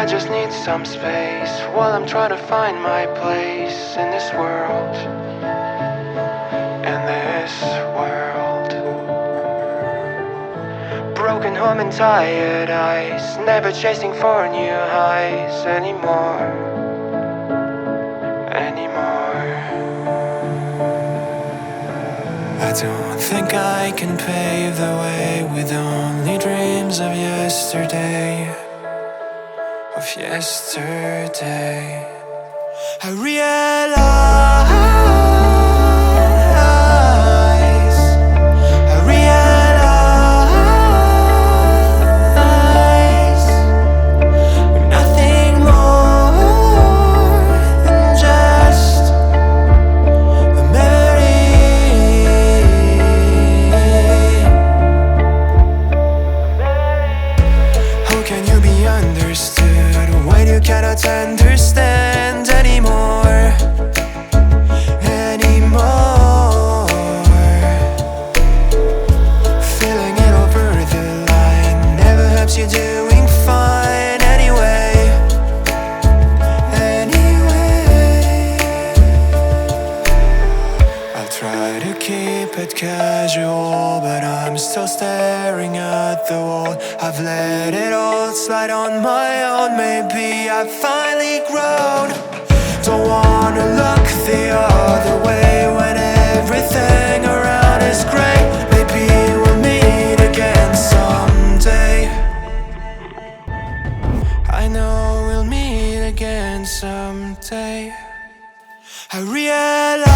I just need some space while I'm trying to find my place in this world. In this world. Broken home and tired eyes, never chasing for new highs anymore. I don't think I can pave the way with only dreams of yesterday. I realize we're nothing more than just a memory. How can you be understood when you cannot understand anymore? Feeling it over the line never helps you doing fine anyway. I'll try to keep it casual, but I'm still staring at the wall. I've let it all slide on my own. Maybe I've finally grown. Don't wanna look the other way when everything around is great. Maybe we'll meet again someday. I know we'll meet again someday. I realize